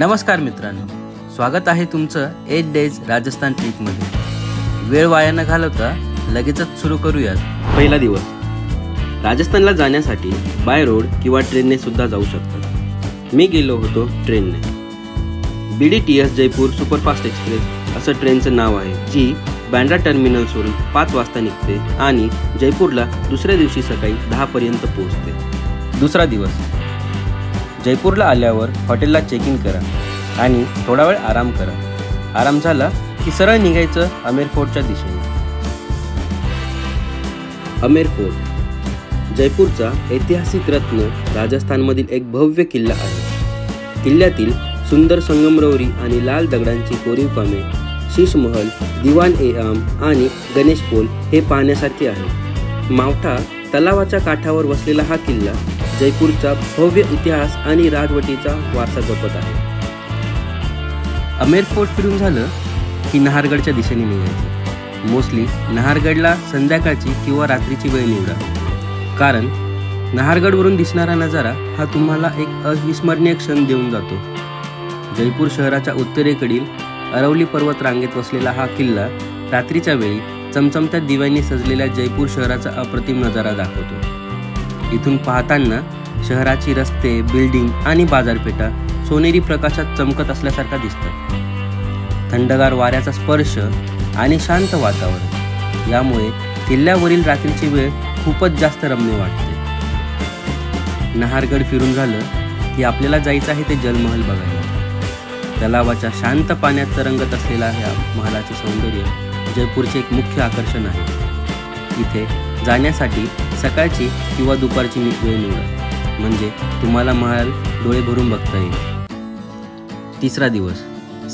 नमस्कार मित्रांनो, स्वागत आहे तुमचं 8 डेज राजस्थान ट्रिपमध्ये। वेळ वाया न घालवता लगेचच सुरू करूयात। पहिला दिवस। राजस्थानला जाण्यासाठी बाय रोड किंवा ट्रेनने सुद्धा जाऊ शकतात। मी गेलो होतो ट्रेनने। BDTS जयपूर सुपरफास्ट एक्सप्रेस असं ट्रेनचं नाव आहे, जी बँड्रा टर्मिनल्सवरून 5 वाजता निघते आणि जयपूरला दुसऱ्या दिवशी सकाळी 10 पर्यंत पोहोचते। दुसरा दिवस। जयपूरला आल्यावर हॉटेलला चेक इन करा आणि थोडा वेळ आराम करा। आराम झाला की सरळ निघायचं अमेर फोर्टच्या दिशेने। अमेर फोर्ट जयपूरचा ऐतिहासिक रत्न, राजस्थानमधील एक भव्य किल्ला आहे। किल्ल्यातील सुंदर संगमरवरी आणि लाल दगडांची कोरीव कामे, शीश महल, दिवान-ए-आम आणि गणेश पोल हे पाहण्यासारखे आहे। मावठा तलावाच्या काठावर वसलेला हा किल्ला जयपूरचा भव्य इतिहास आणि राजवटीचा वारसा जपत आहे। अमेर फोर्ट फिरून झालं की नहारगडच्या दिशेने निघायचे। मोस्टली नहारगडला संध्याकाळची किंवा रात्रीची वेळ निवडा, कारण नहारगडवरून दिसणारा नजारा हा तुम्हाला एक अविस्मरणीय क्षण देऊन जातो। जयपूर शहराच्या उत्तरेकडील अरवली पर्वत रांगेत वसलेला हा किल्ला रात्रीच्या वेळी चमचमत्या दिव्यांनी सजलेल्या जयपूर शहराचा अप्रतिम नजारा दाखवतो। इथून पाहताना शहराची रस्ते, बिल्डिंग आणि बाजारपेठा सोनेरी प्रकाशात चमकत असल्यासारखा दिसतात। थंडगार वाऱ्याचा स्पर्श आणि शांत वातावरण यामुळे किल्ल्यावरील रात्रीची वेळ खूपच जास्त रम्य वाटते। नहारगड फिरून झालं की आपल्याला जायचं आहे ते जलमहल बघायला। तलावाच्या शांत पाण्यात तरंगत असलेला ह्या महालाचे सौंदर्य जयपूरचे एक मुख्य आकर्षण आहे। इथे जाण्यासाठी सकाळची किंवा दुपारची वेळ निवडा, म्हणजे तुम्हाला महाल डोळे भरून बघता येईल। तिसरा दिवस।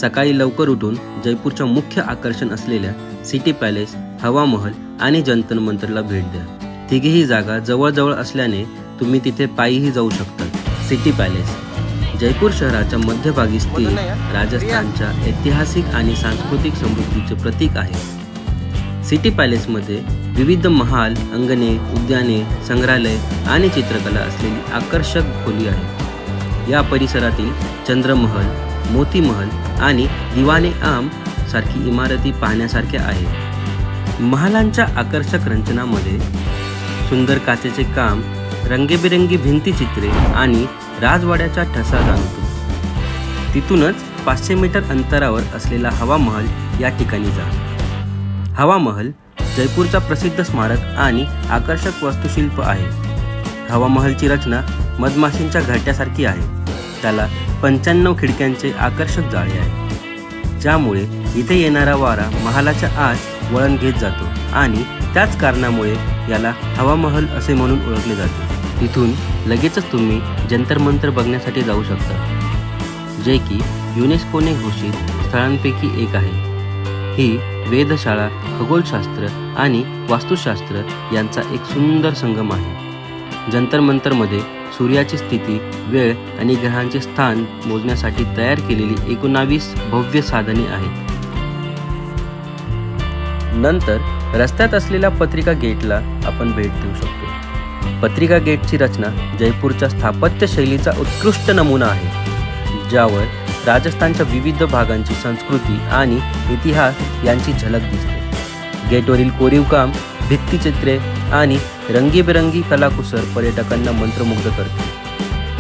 सकाळी लवकर उठून जयपूरच्या मुख्य आकर्षण असलेल्या सिटी पॅलेस, हवा महल आणि जंतर मंतरला भेट द्या। तिघेही जागा जवळजवळ असल्याने तुम्ही तिथे पायीही जाऊ शकता। सिटी पॅलेस जयपूर शहराच्या मध्यभागी स्थित राजस्थानच्या ऐतिहासिक आणि सांस्कृतिक समृद्धीचे प्रतीक आहे। सिटी पॅलेसमध्ये विविध महाल, अंगणे, उद्याने, संग्रहालय आणि चित्रकला असलेली आकर्षक खोली आहे। या परिसरातील चंद्रमहल, मोती महल आणि दिवान-ए-आम सारखी इमारती पाहण्यासारख्या आहेत। महालांच्या आकर्षक रचनामध्ये सुंदर काचेचे काम, रंगीबेरंगी भिंतीचित्रे आणि राजवाड्याचा ठसा जाणवतो। तिथूनच 500 मीटर अंतरावर असलेला हवा महल या ठिकाणी जा। हवा महल जयपूरचा प्रसिद्ध स्मारक आणि आकर्षक वास्तुशिल्प आहे। हवा महलची रचना मधमाशींच्या घरट्यासारखी आहे। त्याला 95 खिडक्यांचे आकर्षक जाळे आहे, ज्यामुळे इथे येणारा वारा महालाच्या आत वळण घेत जातो आणि त्याच कारणामुळे याला हवा महल असे म्हणून ओळखले जाते। तिथून लगेचच तुम्ही जंतर मंतर बघण्यासाठी जाऊ शकता, जे की युनेस्कोने घोषित स्थळांपैकी एक आहे। ही वेधशाळा खगोलशास्त्र आणि वास्तुशास्त्र यांचा एक सुंदर संगम आहे। जंतर मंतरमध्ये सूर्याची स्थिती, वेळ आणि ग्रहांचे स्थान मोजण्यासाठी तयार केलेली 19 भव्य साधने आहेत। नंतर रस्त्यात असलेल्या पत्रिका गेटला आपण भेट देऊ शकतो। पत्रिका गेटची रचना जयपूरच्या स्थापत्य शैलीचा उत्कृष्ट नमुना आहे, ज्यावर राजस्थानच्या विविध भागांची संस्कृती आणि इतिहास यांची झलक दिसते। गेटवरील कोरीव काम, भित्तिचित्रे आणि रंगीबेरंगी कलाकुसर पर्यटकांना मंत्रमुग्ध करते।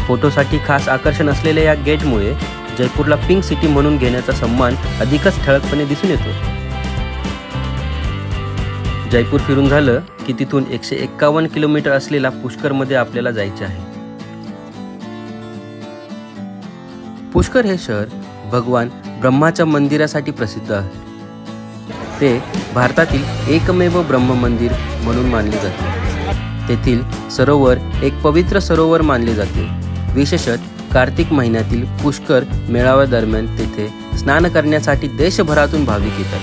फोटोसाठी खास आकर्षण असलेल्या या गेटमुळे जयपूरला पिंक सिटी म्हणून घेण्याचा सन्मान अधिकच ठळकपणे दिसून येतो। जयपूर फिरून झालं की तिथून 151 किलोमीटर असलेला पुष्करमध्ये आपल्याला जायचे आहे। पुष्कर हे शहर भगवान ब्रह्माच्या मंदिरासाठी प्रसिद्ध आहे। ते भारतातील एकमेव ब्रह्म मंदिर म्हणून मानले जाते। तेथील सरोवर एक पवित्र सरोवर मानले जाते। विशेषतः कार्तिक महिन्यातील पुष्कर मेळाव्यादरम्यान तेथे स्नान करण्यासाठी देशभरातून भाविक येतात।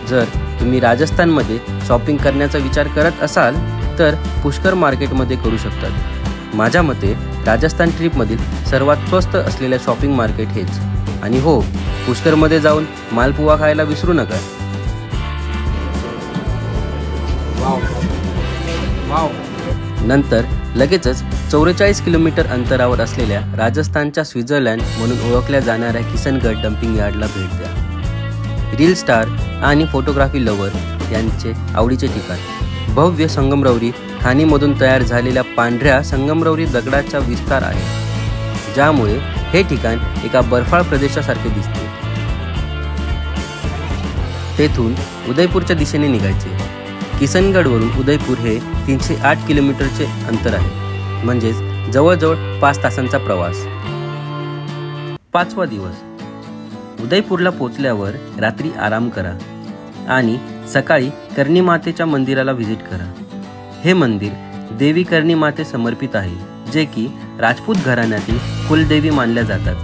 जर तुम्ही राजस्थानमध्ये शॉपिंग करण्याचा विचार करत असाल तर पुष्कर मार्केटमध्ये करू शकतात। माझ्या मते राजस्थान ट्रिपमधील सर्वात स्वस्त असलेल्या शॉपिंग मार्केट हेच। आणि हो, पुष्करमध्ये जाऊन मालपुवा खायला विसरू नका। नंतर लगेचच 44 किलोमीटर अंतरावर असलेल्या राजस्थानच्या स्वित्झर्लंड म्हणून ओळखल्या जाणाऱ्या किसनगड डम्पिंग यार्डला भेट द्या. रील स्टार आणि फोटोग्राफी लवर यांचे आवडीचे ठिकाण. भव्य संगमरवरी खाणीमधून तयार झालेल्या पांढऱ्या संगमरवरी दगडाचा विस्तार आहे, ज्यामुळे हे ठिकाण एका बर्फाळ प्रदेशासारखे दिसते. तेथून उदयपूरच्या दिशेने निघायचे. किसनगडवरून उदयपूर हे 308 किलोमीटरचे अंतर आहे, म्हणजेच जवळजवळ 5 तासांचा प्रवास. 5वा दिवस. उदयपूरला पोचल्यावर रात्री आराम करा आणि सकाळी कर्णी मातेच्या मंदिराला व्हिजिट करा. हे मंदिर देवी कर्णी माते समर्पित आहे, जे की राजपूत घराण्यातील कुलदेवी मानल्या जातात.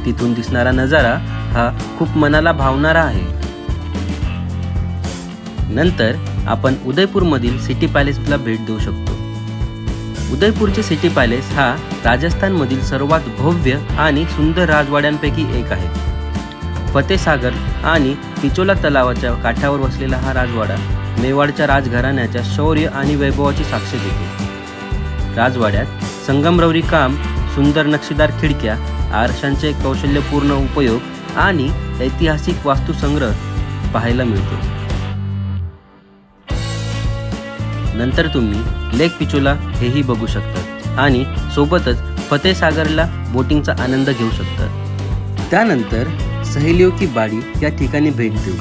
तिथून दिसणारा नजारा हा खूप मनाला भावणारा आहे. नंतर आपण उदयपूरमधील सिटी पॅलेसला भेट देऊ शकतो. उदयपूरचे सिटी पॅलेस हा राजस्थानमधील सर्वात भव्य आणि सुंदर राजवाड्यांपैकी एक आहे. फतेसागर आणि पिचोला तलावाच्या काठावर वसलेला हा राजवाडा मेवाडच्या राजघराण्याच्या शौर्य आणि वैभवाची साक्ष देतो. राजवाड्यात संगमरवरी काम, सुंदर नक्षीदार खिडक्या, आरशांचे कौशल्यपूर्ण उपयोग आणि ऐतिहासिक वास्तुसंग्रह पाहायला मिळतो. नंतर तुम्ही लेक पिचोला हेही बघू शकता आणि सोबतच फतेसागरला बोटिंगचा आनंद घेऊ शकता. त्यानंतर सहेलियों की बाड़ी या ठिकाणी भेट देऊ.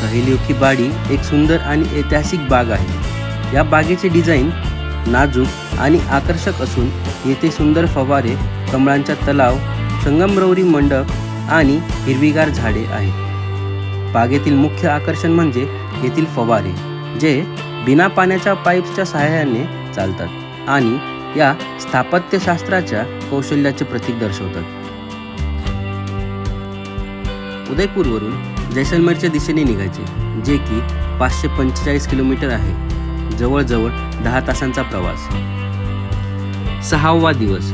सहेलियों की बाड़ी एक सुंदर आणि ऐतिहासिक बाग आहे. या बागेचे डिझाईन नाजूक आणि आकर्षक असून येथे सुंदर फवारे, कमळांचा तलाव, संगमरवरी मंडप आणि हिरवीगार झाडे आहेत. बागेतील मुख्य आकर्षण म्हणजे येथील फवारे, जे बिना पाण्याच्या पाईप्सच्या सहाय्याने चालतात आणि या स्थापत्यशास्त्राच्या कौशल्याचे प्रतीक दर्शवतात. उदयपूरवरून जैसलमेरच्या दिशेने निघायचे, जे की 545 किलोमीटर आहे. जवळजवळ 10 तासांचा प्रवास. 6वा दिवस.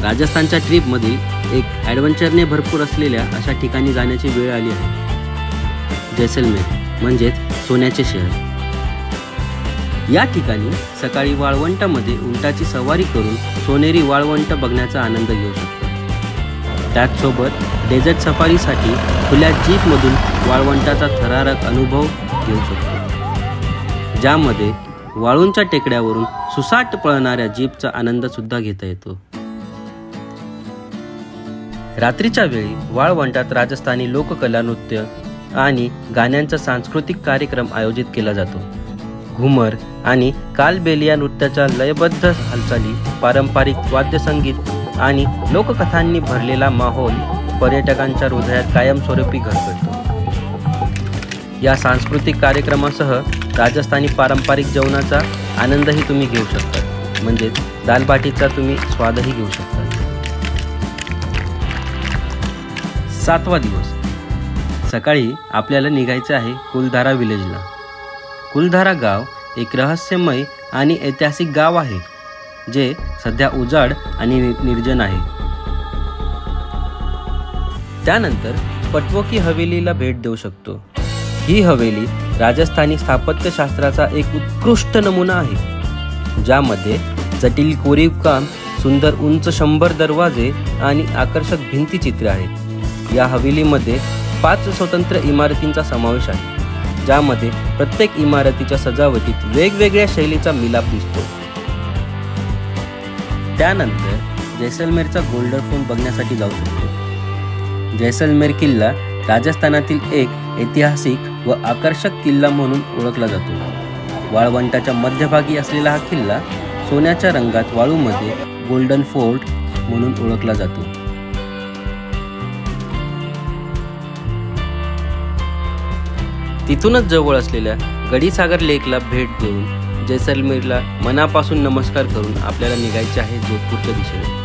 राजस्थानच्या ट्रिपमधील एक ॲडव्हेंचरने भरपूर असलेल्या अशा ठिकाणी जाण्याची वेळ आली आहे. जैसलमेर म्हणजेच सोन्याचे शहर. या ठिकाणी सकाळी वाळवंटामध्ये उंटाची सवारी करून सोनेरी वाळवंट बघण्याचा आनंद घेऊ शकतो. त्याचसोबत डेझर्ट सफारीसाठी खुल्या जीपमधून वाळवंटाचा थरारक अनुभव घेऊ शकतो, ज्यामध्ये वाळूंच्या टेकड्यावरून सुसाट पळणाऱ्या जीपचा आनंद सुद्धा घेता येतो. रात्रीच्या वेळी वाळवंटात राजस्थानी लोककला, नृत्य आणि गाण्यांचा सांस्कृतिक कार्यक्रम आयोजित केला जातो. घुमर आणि कालबेलिया नृत्याच्या लयबद्ध हालचाली, पारंपरिक वाद्यसंगीत आणि लोककथांनी भरलेला माहोल पर्यटकांच्या हृदयात कायमस्वरूपी घर करतो. या सांस्कृतिक कार्यक्रमासह राजस्थानी पारंपरिक जेवणाचा आनंदही तुम्ही घेऊ शकता, म्हणजेच दालबाटीचा तुम्ही स्वादही घेऊ शकता. 7वा दिवस. सकाळी आपल्याला निघायचे आहे कुलधारा विलेजला. कुलधारा गाव एक रहस्यमय आणि ऐतिहासिक गाव आहे, जे सध्या उजाड आणि निर्जन आहे. त्यानंतर पटवोकी हवेलीला भेट देऊ शकतो. ही हवेली राजस्थानी स्थापत्यशास्त्राचा एक उत्कृष्ट नमुना आहे, ज्यामध्ये जटिल कोरीवकाम, सुंदर उंच 100 दरवाजे आणि आकर्षक भिंतीचित्रे आहेत. या हवेलीमध्ये 5 स्वतंत्र इमारतींचा समावेश आहे, ज्यामध्ये प्रत्येक इमारतीच्या सजावटीत वेगवेगळ्या शैलीचा मिलाप दिसतो. त्यानंतर जैसलमेरचा गोल्डन फोर्ट बघण्यासाठी जाऊ शकतो. जैसलमेर किल्ला राजस्थानातील एक ऐतिहासिक व आकर्षक किल्ला म्हणून ओळखला जातो. वाळवंटाच्या मध्यभागी असलेला हा किल्ला सोन्याच्या रंगात वाळूमध्ये गोल्डन फोर्ट म्हणून ओळखला जातो. तिथूनच जवळ असलेल्या गडीसागर लेकला भेट देऊन जैसलमेरला मनापासून नमस्कार करून आपल्याला निघायचे आहे जोधपूरच्या दिशेने.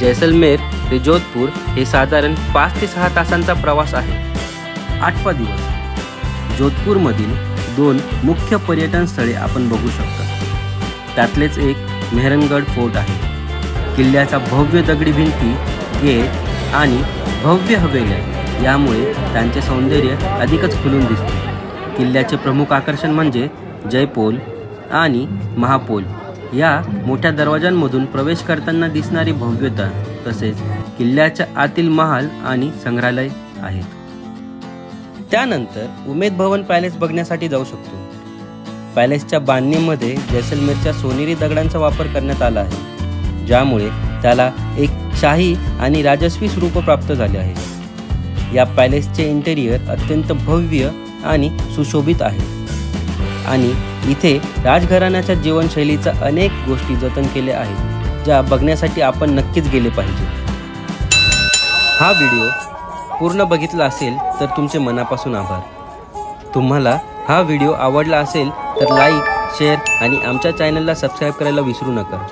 जैसलमेर ते जोधपूर हे साधारण 5 ते 6 तासांचा प्रवास आहे. 8वा दिवस. जोधपूरमधील 2 मुख्य पर्यटन स्थळे आपण बघू शकता. त्यातलेच एक मेहरणगड फोर्ट आहे. किल्ल्याचा भव्य दगडी भिंती, गेट आणि भव्य हवेल्या यामुळे त्यांचे सौंदर्य अधिकच खुलून दिसते. किल्ल्याचे प्रमुख आकर्षण म्हणजे जयपोल आणि महापोल या मोठ्या दरवाजांमधून प्रवेश करताना दिसणारी भव्यता तसेच किल्ल्याच्या आतील महाल आणि संग्रहालय आहेत. त्यानंतर उमेद भवन पॅलेस बघण्यासाठी जाऊ शकतो. पॅलेसच्या बांधणीमध्ये जैसलमेरच्या सोनेरी दगडांचा वापर करण्यात आला आहे, ज्यामुळे त्याला एक शाही आणि राजस्वी स्वरूप प्राप्त झाले आहे. या पॅलेसचे इंटेरियर अत्यंत भव्य आणि सुशोभित आहे आणि इथे राजघराण्याच्या जीवनशैलीचा अनेक गोष्टी जतन केल्या आहेत, ज्या बघण्यासाठी आपण नक्कीच गेले पाहिजे. हा व्हिडिओ पूर्ण बघितला असेल तर तुमचे मनापासून आभार. तुम्हाला हा व्हिडिओ आवडला असेल तर लाईक, शेअर आणि आमच्या चॅनलला सबस्क्राईब करायला विसरू नका.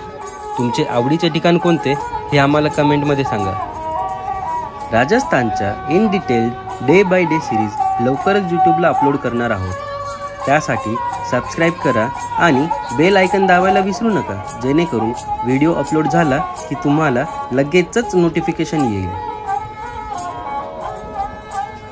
तुमचे आवडीचे ठिकाण कोणते हे आम्हाला कमेंटमध्ये सांगा. राजस्थानच्या in detail day by day series लवकरच यूट्यूबला अपलोड करणार आहोत. त्यासाठी सबस्क्राईब करा आणि बेल आयकन दाबायला विसरू नका, जेणेकरून व्हिडिओ अपलोड झाला की तुम्हाला लगेचच नोटिफिकेशन येईल.